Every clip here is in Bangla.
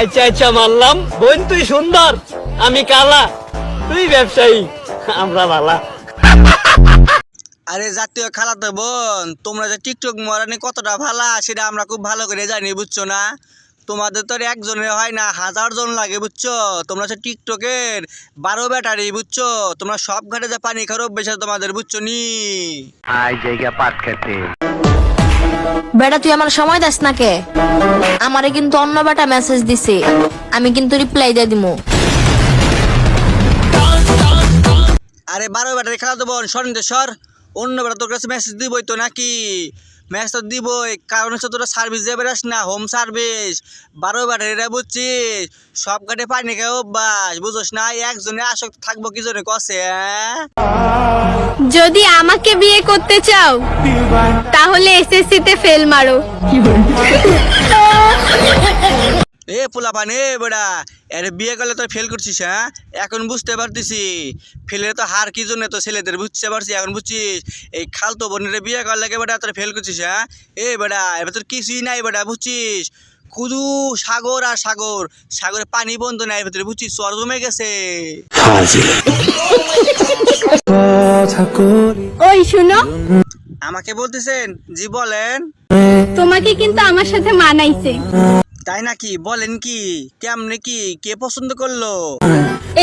আচ্ছা আচ্ছা মানলাম, বোন তুই সুন্দর, আমি কালা, তুই ব্যবসায়ী, আমরা বালা। আরে জাতীয় খালাতো বোন, তোমরা যে টিকটক মরানি কতটা ভালা সেটা আমরা খুব ভালো করে জানি, বুঝছো না? তোমাদের তো আর একজনের হয় না, 1000 জন লাগে, বুঝছো? তোমরা হচ্ছে টিকটকের 12 ব্যাটারি, বুঝছো? তোমরা সব ঘাটে যে পানি খাওয়ার অভ্যেস আছে তোমাদের, বুঝছো নি? বেটা তুই আমার সময় দাস না কে? আমারে কিন্তু অন্য বেটা মেসেজ দিছে, আমি কিন্তু রিপ্লাই দিয়ে দিমু। আরে 12 ব্যাটারি খালাতো বোন সর, অন্য বেটা তোর কাছে মেসেজ দিবই তো নাকি? মেসেজ তো দিবই, কারণ হচ্ছে তোরা সার্ভিস দিয়ে বেড়াস না, হোম সার্ভিস। 12 ব্যাটারিরা বুঝছিস, সব ঘাটে পানি খাওয়া অভ্যাস, বুঝোস না? একজনে আসক্ত থাকবো কি জন্য কষে? যদি আমাকে বিয়ে করতে চাও তাহলে এসএসসি তে ফেল মারো। এ পোলাপান, এ বেড়া, এর বিয়ে করলে তো ফেল করছিস, হ্যাঁ? এখন বুঝতে পারতেছি ফেলের তো হার কি জন্য তো ছেলেদের, বুঝতে পারছি এখন, বুঝছিস? এই খালতো বোনের বিয়ে করলে বেটা তোর ফেল করছিস, হ্যাঁ? এ বেড়া, এবার তোর কিছুই নাই বেটা, বুঝছিস? শুধু সাগর আর সাগর, সাগরে পানি বন্ধ নাই ভেতরে, বুঝছিস? চর জমে গেছে। ওই শুনো, আমাকে বলতেছেন? জি বলেন। তোমাকে কিন্তু আমার সাথে মানাইছে। তাই নাকি? বলেন কি, কেমনে কি, কে পছন্দ করলো?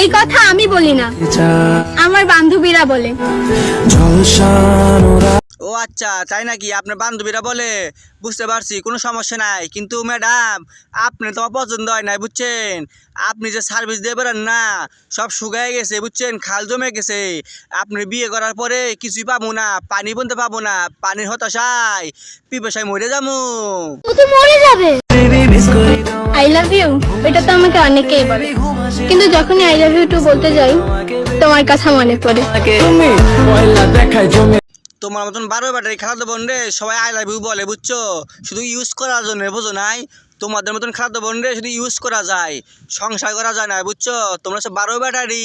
এই কথা আমি বলি না, আমার বান্ধবীরা বলে। ও আচ্ছা, তাই নাকি? আপনার বান্ধবীরা বলে, বুঝতে পারছি, কোনো সমস্যা নাই। কিন্তু ম্যাডাম, আপনি তো আমার পছন্দ হয় নাই, বুঝছেন? আপনি যে সার্ভিস দিয়ে বেড়ান না, সব শুকায় গেছে, বুঝছেন? খাল জমে গেছে। আপনি বিয়ে করার পরে কিছুই পাবো না, পানি বলতে পাবো না, পানির হতাশায় পিপাসায় মরে যাবো। তুই মরে যাবে। আই লাভ ইউ, এটা তো আমাকে অনেকেই বলে, কিন্তু যখনই আই লাভ ইউ টু বলতে যাই তোমার কথা মনে পড়ে। তোমার মতন 12 ব্যাটারি খালাতো বোন রে সবাই আই লাভ ইউ বলে, বুঝছো? শুধু ইউজ করার জন্য, বুঝো নাই? তোমাদের মতন খালাতো বোন রে শুধু ইউজ করা যায়, সংসার করা যায় না, বুঝছো? তোমরা হচ্ছে 12 ব্যাটারি।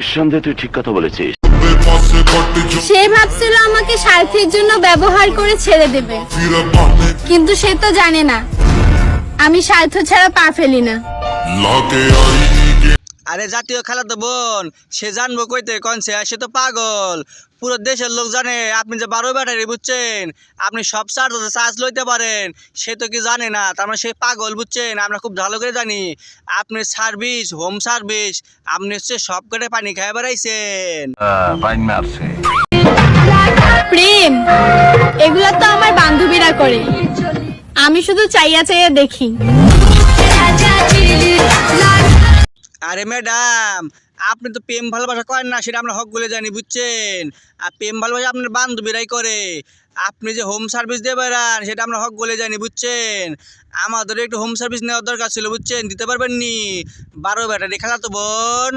নিঃসন্দেহে তুই ঠিক কথা বলেছিস। সে ভাবছিল আমাকে স্বার্থের জন্য ব্যবহার করে ছেড়ে দেবে, কিন্তু সে তো জানে না আমি স্বার্থ ছাড়া পা ফেলি না। আরে জাতীয় খালাতো বোন, সে জানবো কইতে কনছে, সে তো পাগল। পুরো দেশের লোক জানে আপনি যে 12 ব্যাটারি, বুঝছেন? আপনি সব চার্জ লইতে পারেন, সে তো কি জানে না? তার মানে সে পাগল, বুঝছেন? আমরা খুব ভালো করে জানি আপনি সার্ভিস, হোম সার্ভিস, আপনি হচ্ছে সব করে পানি খাই বেড়াইছেন। প্রেম এগুলা তো আমার বান্ধবীরা করে, আমি শুধু চাইয়া চাইয়া দেখি। আরে ম্যাডাম, আপনি তো প্রেম ভালোবাসা করেন না, সেটা আমরা হক বলে জানি, বুঝছেন? আর প্রেম ভালোবাসা আপনার বান্ধবীরাই করে। আপনি যে হোম সার্ভিস দিয়ে বেড়ান সেটা আমরা হক বলে জানি, বুঝছেন? আমাদের একটু হোম সার্ভিস নেওয়ার দরকার ছিল, বুঝছেন? দিতে পারবেন নি? 12 ব্যাটারি খালাতো বোন।